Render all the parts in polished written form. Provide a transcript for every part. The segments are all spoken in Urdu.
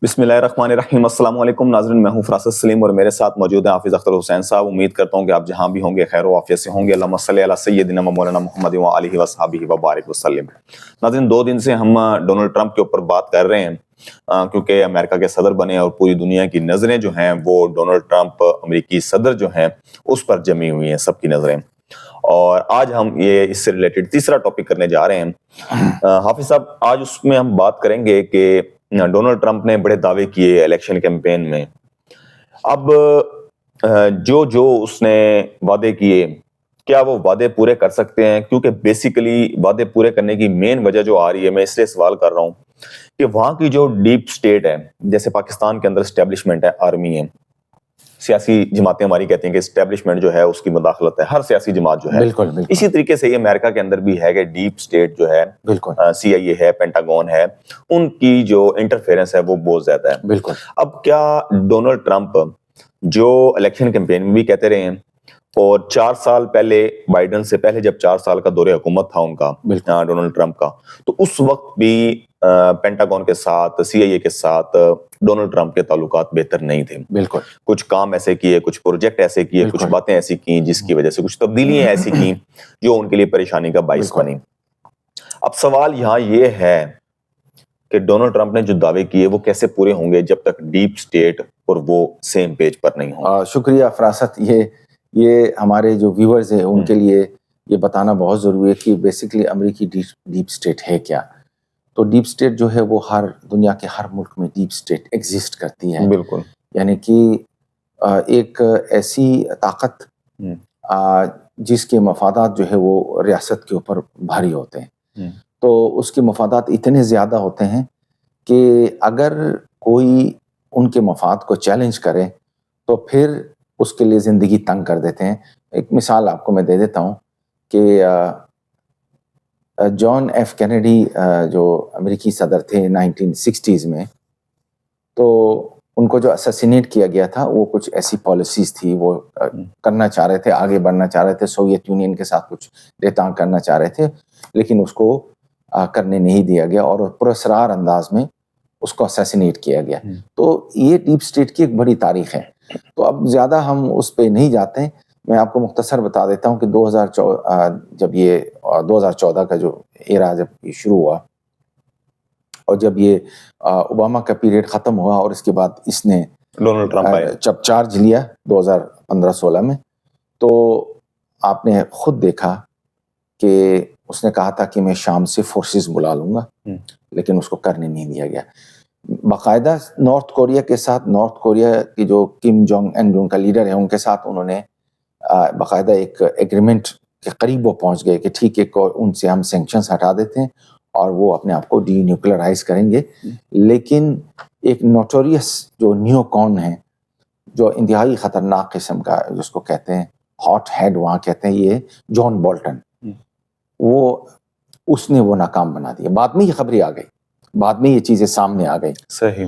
بسم اللہ الرحمن الرحیم۔ السلام علیکم ناظرین، میں ہوں فراست سلیم اور میرے ساتھ موجود ہیں حافظ اختر حسین صاحب۔ امید کرتا ہوں کہ آپ جہاں بھی ہوں گے خیر و عافیت سے ہوں گے۔ اللہم صلی علی سیدنا و مولانا محمد و آلہ و صحبہ وبارک وسلم۔ ناظرین، 2 دن سے ہم ڈونلڈ ٹرمپ کے اوپر بات کر رہے ہیں کیونکہ امریکہ کے صدر بنے اور پوری دنیا کی نظریں جو ہیں وہ ڈونلڈ ٹرمپ امریکی صدر جو ہیں اس پر جمی ہوئی ہیں، سب کی نظریں۔ اور آج ہم یہ اس سے ریلیٹڈ تیسرا ٹاپک کرنے جا رہے ہیں حافظ صاحب۔ آج اس میں ہم بات کریں گے کہ ڈونلڈ ٹرمپ نے بڑے دعوے کیے الیکشن کیمپین میں۔ اب جو اس نے وعدے کیے، کیا وہ وعدے پورے کر سکتے ہیں؟ کیونکہ بیسیکلی وعدے پورے کرنے کی مین وجہ جو آ رہی ہے، میں اس لیے سوال کر رہا ہوں کہ وہاں کی جو ڈیپ سٹیٹ ہے، جیسے پاکستان کے اندر اسٹیبلشمنٹ ہے، آرمی ہے، سیاسی جماعتیں ہماری کہتی ہیں کہ اسٹیبلشمنٹ جو ہے اس کی مداخلت ہے، ہر سیاسی جماعت جو ہے بالکل اسی طریقے سے یہ امریکہ کے اندر بھی ہے کہ ڈیپ سٹیٹ جو ہے، سی آئی اے ہے، پینٹاگون ہے، ان کی جو انٹرفیرنس ہے وہ بہت زیادہ ہے۔ بالکل۔ اب کیا ڈونلڈ ٹرمپ جو الیکشن کیمپین میں بھی کہتے رہے ہیں، اور 4 سال پہلے بائیڈن سے پہلے جب 4 سال کا دور حکومت تھا ان کا، ڈونلڈ ٹرمپ کا، تو اس وقت بھی پینٹاگون کے ساتھ، سی آئی اے کے ساتھ ڈونلڈ ٹرمپ کے تعلقات بہتر نہیں تھے۔ بالکل۔ کچھ کام ایسے کیے، کچھ پروجیکٹ ایسے کیے، کچھ باتیں ایسی کی جس کی وجہ سے کچھ تبدیلیاں ایسی کی جو ان کے لیے پریشانی کا باعث بنی۔ اب سوال یہاں یہ ہے کہ ڈونلڈ ٹرمپ نے جو دعوے کیے وہ کیسے پورے ہوں گے جب تک ڈیپ سٹیٹ اور وہ سیم پیج پر نہیں ہوں۔ شکریہ فراست۔ یہ ہمارے جو ویورز ہیں ان کے لیے یہ بتانا بہت ضروری ہے کہ بیسیکلی امریکی ڈیپ سٹیٹ ہے کیا۔ تو ڈیپ سٹیٹ جو ہے وہ ہر دنیا کے ہر ملک میں ڈیپ سٹیٹ ایگزسٹ کرتی ہے۔ بالکل۔ یعنی کہ ایک ایسی طاقت جس کے مفادات جو ہے وہ ریاست کے اوپر بھاری ہوتے ہیں، تو اس کے مفادات اتنے زیادہ ہوتے ہیں کہ اگر کوئی ان کے مفاد کو چیلنج کرے تو پھر اس کے لیے زندگی تنگ کر دیتے ہیں۔ ایک مثال آپ کو میں دے دیتا ہوں کہ جان ایف کینیڈی جو امریکی صدر تھے 1960s میں، تو ان کو جو اسیسینیٹ کیا گیا تھا وہ کچھ ایسی پالیسیز تھی، وہ کرنا چاہ رہے تھے، آگے بڑھنا چاہ رہے تھے، سوویت یونین کے ساتھ کچھ ریتاں کرنا چاہ رہے تھے، لیکن اس کو کرنے نہیں دیا گیا اور پراسرار انداز میں اس کو اسیسینیٹ کیا گیا۔ تو یہ ڈیپ سٹیٹ کی ایک بڑی تاریخ ہے۔ تو اب زیادہ ہم اس پہ نہیں جاتے ہیں، میں آپ کو مختصر بتا دیتا ہوں کہ 2014 کا جو ایرا جب یہ شروع ہوا اور جب یہ اوباما کا پیریڈ ختم ہوا اور اس کے بعد اس نے ڈونلڈ ٹرمپ جب چارج لیا 2015-16 میں، تو آپ نے خود دیکھا کہ اس نے کہا تھا کہ میں شام سے فورسز بلا لوں گا، لیکن اس کو کرنے نہیں دیا گیا۔ باقاعدہ نارتھ کوریا کے ساتھ، نارتھ کوریا کی جو کم جونگ ان جو ان کا لیڈر ہے، ان کے ساتھ انہوں نے باقاعدہ ایک ایگریمنٹ کے قریب وہ پہنچ گئے کہ ٹھیک ہے ان سے ہم سینکشنز ہٹا دیتے ہیں اور وہ اپنے آپ کو ڈی نیوکلرائز کریں گے۔ لیکن ایک نوٹوریس جو نیو کون ہے، جو انتہائی خطرناک قسم کا جس کو کہتے ہیں ہاٹ ہیڈ وہاں کہتے ہیں، یہ جان بولٹن، اس نے وہ ناکام بنا دیا۔ بعد میں یہ خبریں آ گئی، بعد میں یہ چیزیں سامنے آ گئی۔ صحیح۔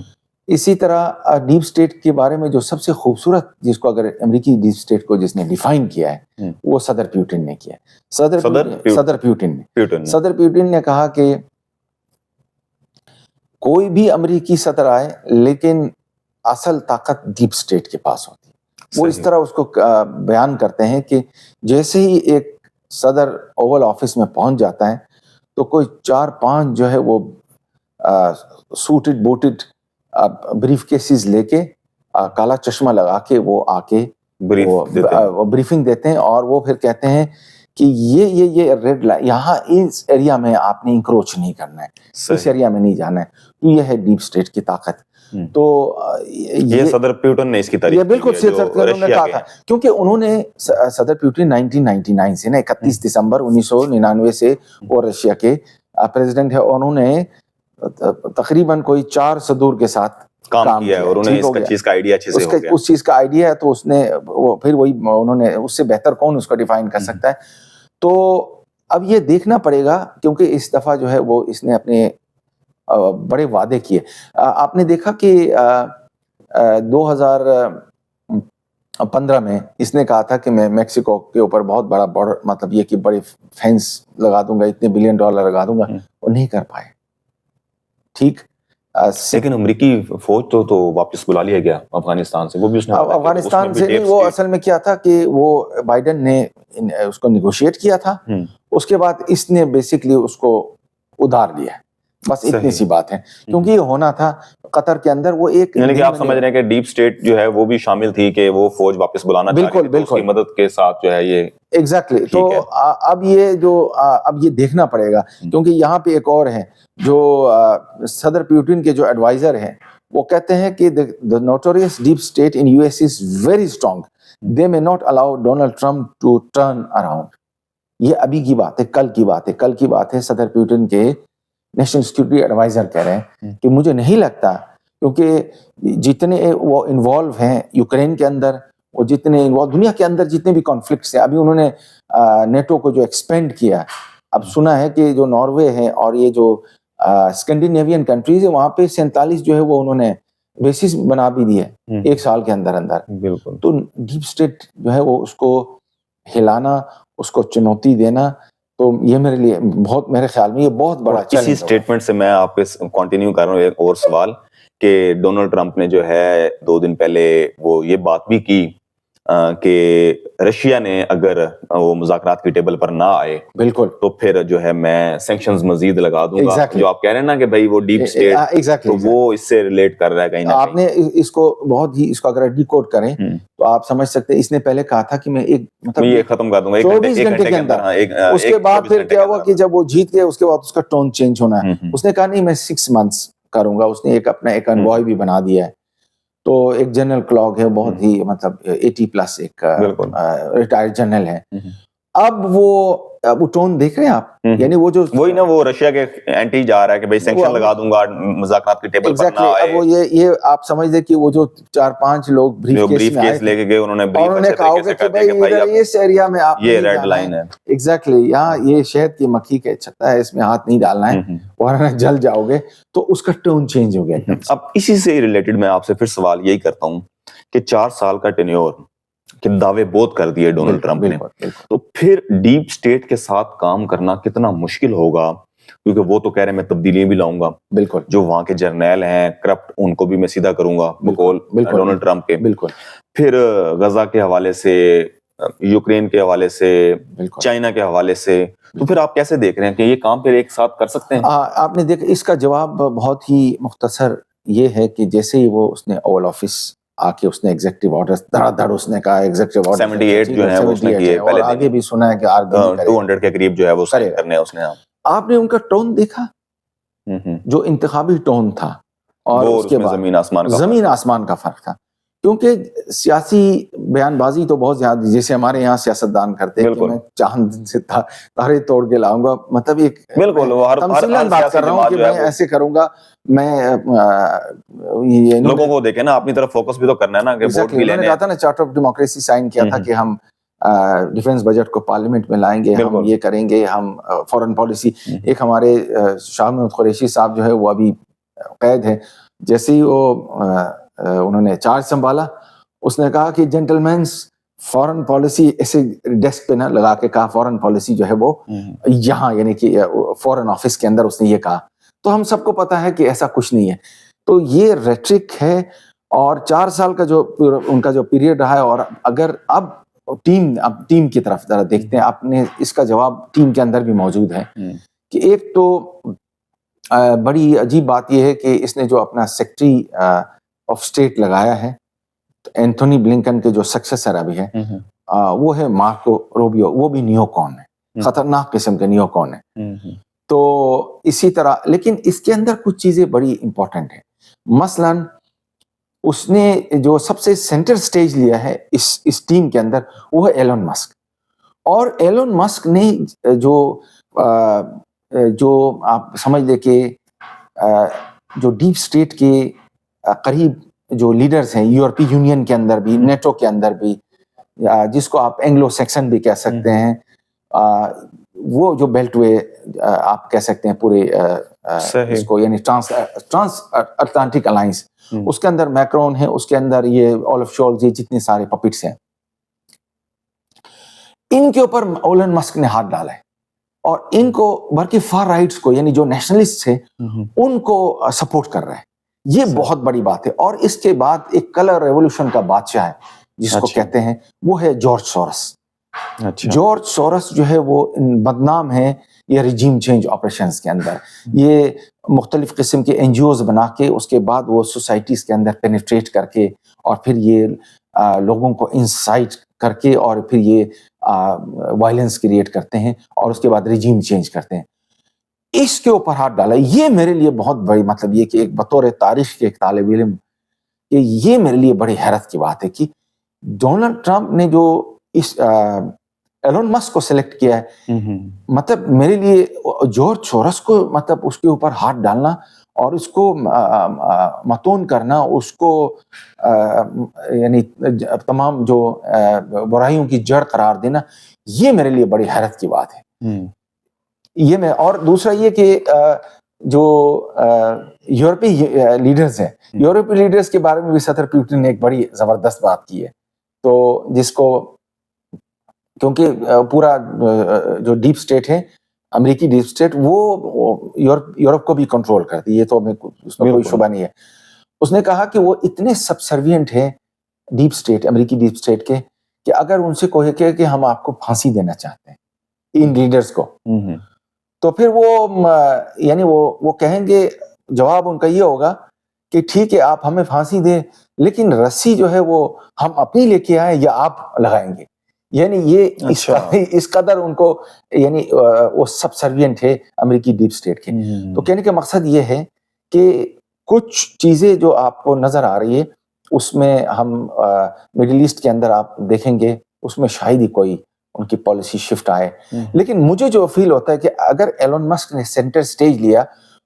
اسی طرح ڈیپ سٹیٹ کے بارے میں جو سب سے خوبصورت، جس کو اگر امریکی ڈیپ سٹیٹ کو جس نے ڈیفائن کیا ہے، وہ صدر پیوٹن نے کیا ہے۔ صدر پیوٹن نے کہا کہ کوئی بھی امریکی صدر آئے لیکن اصل طاقت ڈیپ سٹیٹ کے پاس ہوتی ہے۔ وہ اس طرح اس کو بیان کرتے ہیں کہ جیسے ہی ایک صدر اوول آفس میں پہنچ جاتا ہے تو کوئی 4-5 جو ہے وہ سوٹڈ بوٹڈ بریف کیسز لے کے، کالا چشمہ لگا کے وہ آ کے بریفنگ دیتے ہیں، اور وہ پھر کہتے ہیں کہ یہ ریڈ لائن یہاں اس ایریا میں آپ نے انکروچ نہیں کرنا ہے، اس ایریا میں نہیں جانا ہے۔ تو یہ ہے ڈیپ سٹیٹ کی طاقت۔ تو یہ صدر پیوٹن نے اس کی تعریف کی، بالکل انہوں نے کہا تھا، کیونکہ انہوں نے صدر پیوٹن 1999 سے 31 دسمبر 1999 سے وہ رشیا کے پریزیڈنٹ ہے، اور انہوں نے تقریباً کوئی 4 صدور کے ساتھ کام کیا ہے، اور انہیں اس چیز کا آئیڈیا اچھے سے ہو گیا۔ اس چیز کا آئیڈیا ہے، تو اس نے پھر وہی انہوں نے اس سے بہتر کون اس کو ڈیفائن کر سکتا ہے۔ تو اب یہ دیکھنا پڑے گا، کیونکہ اس دفعہ جو ہے وہ اس نے اپنے بڑے وعدے کیے۔ آپ نے دیکھا کہ 2015 میں اس نے کہا تھا کہ میں میکسیکو کے اوپر بہت بڑا بارڈر، مطلب یہ کہ بڑے فینس لگا دوں گا، اتنے $1 بلین لگا دوں گا، وہ نہیں کر پائے۔ ٹھیک، لیکن امریکی فوج تو واپس بلا لیا گیا افغانستان سے, وہ بھی اس نے افغانستان سے نہیں, وہ اصل میں کیا تھا کہ وہ بائیڈن نے اس کو نیگوشیٹ کیا تھا, اس کے بعد اس نے بیسکلی اس کو ادھار لیا, بس اتنی سی بات ہے, کیونکہ یہ ہونا تھا قطر کے اندر. وہ ایک یعنی کہ آپ سمجھ رہے ہیں کہ ڈیپ سٹیٹ جو ہے وہ بھی شامل تھی کہ وہ فوج واپس بلانا چاہ رہی تھی, اس کی مدد کے ساتھ جو ہے یہ ایگزیکٹلی. تو اب یہ دیکھنا پڑے گا, کیونکہ یہاں پہ ایک اور ہے جو صدر پیوٹن کے جو ایڈوائزر ہیں, وہ کہتے ہیں کہ the notorious deep state in US is very strong. They may not allow Donald Trump to turn around. یہ ابھی کی بات ہے, کل کی بات ہے. صدر پیوٹن کے نیشنل سیکورٹی ایڈوائزر کہہ رہے ہیں کہ مجھے نہیں لگتا, کیونکہ جتنے وہ انوالو ہیں یوکرین کے اندر, وہ جتنے انوالو دنیا کے اندر جتنے بھی کانفلکٹس ہیں, ابھی انہوں نے نیٹو کو جو ایکسپینڈ کیا, اب سنا ہے کہ جو ناروے ہے اور یہ جو اسکینڈینیوین کنٹریز ہے, وہاں پہ 47 جو ہے وہ انہوں نے بیسس بنا بھی دیے ایک سال کے اندر. بالکل. تو ڈیپ اسٹیٹ جو ہے وہ اس کو ہلانا, اس کو چنوتی دینا, تو یہ میرے لیے بہت, میرے خیال میں یہ بہت بڑا چیلنج. اسی اسٹیٹمنٹ سے میں آپ کے کنٹینیو کر رہا ہوں ایک اور سوال, کہ ڈونلڈ ٹرمپ نے جو ہے 2 دن پہلے وہ یہ بات بھی کی کہ رشیا نے اگر وہ مذاکرات کی ٹیبل پر نہ آئے بالکل تو پھر جو ہے میں سینکشنز مزید لگا دوں گا. جو آپ کہہ رہے ہیں نا کہ بھائی وہ ڈیپ اسٹیٹ, تو وہ اس سے ریلیٹ کر رہا ہے کہیں نہ کہیں. آپ نے اس کو بہت ہی, اس کو اگر ڈیکوڈ کریں تو آپ سمجھ سکتے ہیں, اس نے پہلے کہا تھا کہ میں ایک مطلب یہ ختم کر دوں گا 24 گھنٹے کے اندر. اس کے بعد پھر کیا ہوا کہ جب وہ جیت گئے اس کے بعد اس کا ٹون چینج ہونا ہے. اس نے کہا نہیں میں 6 months کروں گا. اس نے ایک اپنا ایک انوائے بھی بنا دیا ہے. تو ایک جنرل کلاگ ہے, بہت ہی مطلب 80+ ایک ریٹائرڈ جنرل ہے. اب وہ ٹون دیکھ رہے ہیں آپ, یعنی وہ جو وہی نا, وہ رشیا کے اینٹی جا رہا ہے کہ بھائی سینکشن لگا دوں گا, مذاکرات کی ٹیبل پر نہ آئے. اب وہ یہ آپ سمجھ لیں کہ وہ جو 4-5 لوگ بریف کیس لے کے گئے, انہوں نے کہا کہ بھائی اس ایریا میں آپ یہ ریڈ لائن ہے. ایگزیکٹلی, یہاں یہ شہد کی مکھی کا چھتا ہے, اس میں ہاتھ نہیں ڈالنا ہے ورنہ جل جاؤ گے. تو اس کا ٹون چینج ہو گیا. اب اسی سے ریلیٹڈ میں آپ سے پھر سوال یہی کرتا ہوں کہ 4 سال کا ٹینیور کہ دعوے بہت کر دیے ڈونلڈ ٹرمپ نے, تو پھر ڈیپ سٹیٹ کے ساتھ کام کرنا کتنا مشکل ہوگا, کیونکہ وہ تو کہہ رہے ہیں میں تبدیلیاں بھی لاؤں گا. بالکل. جو وہاں کے جرنیل ہیں کرپٹ, ان کو بھی میں سیدھا کروں گا بقول ڈونلڈ ٹرمپ کے. بالکل. پھر غزہ کے حوالے سے, یوکرین کے حوالے سے, چائنا کے حوالے سے, تو پھر آپ کیسے دیکھ رہے ہیں کہ یہ کام پھر ایک ساتھ کر سکتے ہیں؟ آپ نے دیکھا, اس کا جواب بہت ہی مختصر یہ ہے کہ جیسے ہی وہ اس نے اوول آفس آ کے اس نے ایگزیکٹو آرڈر دھڑا دھڑ اس نے کہا ایگزیکٹو آرڈر 78 جو ہے اس نے کیے, اور آگے بھی سنا ہے کہ 200 کے قریب جو ہے وہ سائن کرنے ہیں اس نے. آپ نے ان کا ٹون دیکھا, جو انتخابی ٹون تھا, اور اس کے بعد زمین آسمان کا فرق تھا. کیونکہ سیاسی بیان بازی تو بہت زیادہ, جیسے ہمارے یہاں سیاستدان کرتے ہیں کہ میں چاند سے تارے توڑ کے لاؤں گا, مطلب ایک تمثیلاً بات کر رہا ہوں کہ میں ایسے کروں گا. میں لوگوں کو دیکھیں نا, اپنی طرف فوکس بھی تو کرنا ہے نا, کہ ووٹ بھی لینے. کہا تھا نا چارٹر آف ڈیموکریسی سائن کیا تھا کہ ہم ڈیفنس بجٹ کو پارلیمنٹ میں لائیں گے, ہم یہ کریں گے, ہم فورن پالیسی. ایک ہمارے شاہ محمود قریشی صاحب جو ہے وہ ابھی قید ہے, جیسے ہی وہ انہوں نے چارج سنبھالا, اس نے کہا کہ جینٹل مینس فورن پالیسی, ایسے ڈیسک پہ نہ لگا کے کہا فورن پالیسی جو ہے وہ یہاں, یعنی کہ فورن آفس کے اندر اس نے یہ کہا. تو ہم سب کو پتا ہے کہ ایسا کچھ نہیں ہے. تو یہ ریٹرک ہے, اور 4 سال کا جو ان کا جو پیریڈ رہا ہے, اور اگر اب ٹیم کی طرف ذرا دیکھتے ہیں, آپ نے اس کا جواب ٹیم کے اندر بھی موجود ہے. کہ ایک تو بڑی عجیب بات یہ ہے کہ اس نے جو اپنا سیکرٹری آف اسٹیٹ لگایا ہے, اینتھونی بلنکن کے جو سکسیسر ابھی ہے, وہ ہے مارکو روبیو. وہ بھی نیو کون ہے, خطرناک قسم کے نیو کون ہے. تو اسی طرح, لیکن اس کے اندر کچھ چیزیں بڑی امپورٹنٹ ہیں. مثلاً اس نے جو سب سے سینٹر سٹیج لیا ہے اس ٹیم کے اندر, وہ ہے ایلون مسک. اور ایلون مسک نے جو آپ سمجھ لیں کہ جو ڈیپ سٹیٹ کے قریب جو لیڈرز ہیں, یورپی یونین کے اندر بھی, نیٹو کے اندر بھی, جس کو آپ اینگلو سیکسن بھی کہہ سکتے ہیں, وہ جو بیلٹ وے آپ کہہ سکتے ہیں پورے اس کو, یعنی ٹرانس اٹلانٹک الائنس, اس کے اندر میکرون ہے, اس کے اندر یہ اولف شولز, یہ جتنے سارے پپٹس ہیں, ان کے اوپر ایلون مسک نے ہاتھ ڈالا ہے. اور ان کو بلکہ فار رائٹس کو یعنی جو نیشنلسٹ تھے ان کو سپورٹ کر رہے ہیں. یہ بہت بڑی بات ہے. اور اس کے بعد ایک کلر ریولوشن کا بادشاہ ہے جس کو کہتے ہیں, وہ ہے جارج سورس. جارج سورس جو ہے وہ بدنام ہے یہ ریجیم چینج آپریشنز کے اندر. یہ مختلف قسم کے این جی اوز بنا کے اس کے بعد وہ سوسائٹیز کے اندر پینیٹریٹ کر کے اور پھر یہ لوگوں کو انسائٹ کر کے اور پھر یہ وائلنس کریٹ کرتے ہیں اور اس کے بعد ریجیم چینج کرتے ہیں. اس کے اوپر ہاتھ ڈالا. یہ میرے لیے بہت بڑی مطلب یہ کہ ایک بطور تاریخ کے ایک طالب علم کہ یہ میرے لیے بڑی حیرت کی بات ہے کہ ڈونلڈ ٹرمپ نے جو اس ایلون مسک کو سلیکٹ کیا ہے, مطلب میرے لیے جارج سورس کو مطلب اس کے اوپر ہاتھ ڈالنا اور اس کو متون کرنا, اس کو یعنی تمام جو برائیوں کی جڑ قرار دینا, یہ میرے لیے بڑی حیرت کی بات ہے. یہ میں اور دوسرا یہ کہ جو یورپی لیڈرز ہیں, یورپی لیڈرز کے بارے میں بھی صدر پوٹن نے ایک بڑی زبردست بات کی ہے. تو جس کو کیونکہ پورا جو ڈیپ سٹیٹ ہے امریکی ڈیپ سٹیٹ وہ یورپ کو بھی کنٹرول کرتی ہے, یہ تو اس میں کوئی شبہ نہیں ہے. اس نے کہا کہ وہ اتنے سبسروینٹ ہیں ڈیپ سٹیٹ, امریکی ڈیپ سٹیٹ کے, کہ اگر ان سے کوئی کہے کہ ہم آپ کو پھانسی دینا چاہتے ہیں ان لیڈرز کو, تو پھر وہ یعنی وہ کہیں گے, جواب ان کا یہ ہوگا کہ ٹھیک ہے آپ ہمیں پھانسی دیں لیکن رسی جو ہے وہ ہم اپنی لے کے آئیں یا آپ لگائیں گے. یعنی یہ اس قدر ان کو یعنی وہ سبسروینٹ ہے امریکی ڈیپ سٹیٹ کے. تو کہنے کا مقصد یہ ہے کہ کچھ چیزیں جو آپ کو نظر آ رہی ہے اس میں ہم مڈل ایسٹ کے اندر آپ دیکھیں گے اس میں شاید ہی کوئی ان کی پالیسی شفٹ آئے. لیکن مجھے جو فیل ہوتا ہے کہ اگر ایلون مسک نے سینٹر سٹیج لیا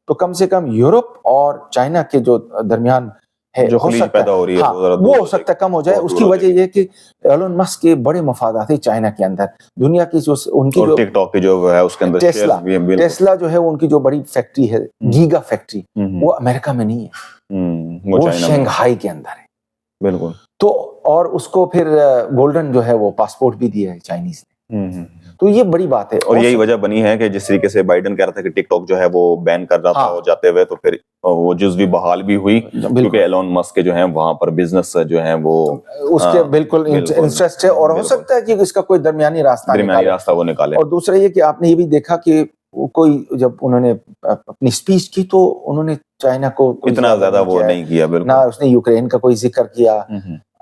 تو کم سے کم یورپ اور چائنا کے جو درمیان ہے جو خلیج پیدا ہو رہی ہے وہ ہو سکتا ہے کم ہو جائے. اس کی وجہ یہ کہ ایلون مسک کے بڑے مفادات ہیں چائنا کے اندر. دنیا کی جو ان کی جو ٹک ٹاک کی جو ہے اس کے اندر ٹیسلا جو ہے ان کی جو بڑی فیکٹری ہے گیگا فیکٹری, وہ امریکہ میں نہیں ہے, وہ شنگھائی کے اندر ہے. بالکل. تو اور اس کو پھر گولڈن جو ہے وہ پاسپورٹ بھی دیا ہے چائنیز نے. تو یہ بڑی بات ہے. اور یہی وجہ بنی ہے کہ جس طریقے سے بائیڈن کہہ رہا تھا کہ ٹک ٹاک جو ہے وہ بین کر رہا تھا ہو جاتے ہوئے, تو پھر وہ جزوی بحال بھی ہوئی کیونکہ ایلون مسک کے جو ہیں وہاں پر بزنس جو ہیں وہ اس کے بالکل انٹرسٹ ہے اور ہو سکتا ہے کہ اس کا کوئی درمیانی راستہ وہ نکالے. اور دوسرا یہ کہ آپ نے یہ بھی دیکھا کہ کوئی جب انہوں نے اپنی اسپیچ کی تو انہوں نے چائنا کو اتنا زیادہ وہ نہیں کیا, بالکل نہ اس نے یوکرین کا کوئی ذکر کیا,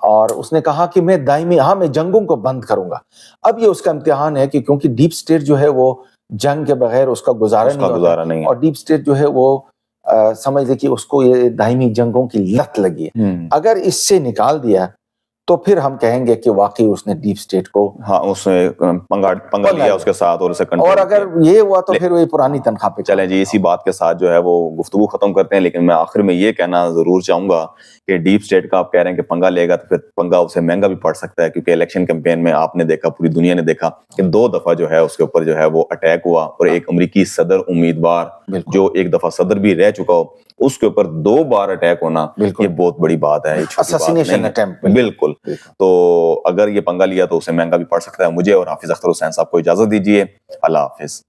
اور اس نے کہا کہ میں میں جنگوں کو بند کروں گا. اب یہ اس کا امتحان ہے کہ کیونکہ ڈیپ سٹیٹ جو ہے وہ جنگ کے بغیر اس کا گزارا نہیں, اور ڈیپ سٹیٹ جو ہے وہ سمجھ لے کہ اس کو یہ دائمی جنگوں کی لت لگی ہے. اگر اس سے نکال دیا تو پھر ہم کہیں گے کہ واقعی اس نے ڈیپ سٹیٹ کو اس نے پنگا لیا اس کے ساتھ اور اسے اور اگر یہ ہوا تو پھر وہی پرانی تنخواہ پہ. چلیں جی, اسی بات کے ساتھ جو ہے وہ گفتگو ختم کرتے ہیں. لیکن میں آخر میں یہ کہنا ضرور چاہوں گا کہ ڈیپ سٹیٹ کا آپ کہہ رہے ہیں کہ پنگا لے گا تو پھر پنگا اسے مہنگا بھی پڑ سکتا ہے, کیونکہ الیکشن کیمپین میں آپ نے دیکھا, پوری دنیا نے دیکھا کہ 2 دفعہ جو ہے اس کے اوپر جو ہے وہ اٹیک ہوا, اور ایک امریکی صدر امیدوار جو ایک دفعہ صدر بھی رہ چکا ہو اس کے اوپر 2 بار اٹیک ہونا, یہ بہت بڑی بات ہے, اساسینیشن اٹیمپٹ. بالکل. تو اگر یہ پنگا لیا تو اسے مہنگا بھی پڑ سکتا ہے. مجھے اور حافظ اختر حسین صاحب کو اجازت دیجیے. اللہ حافظ.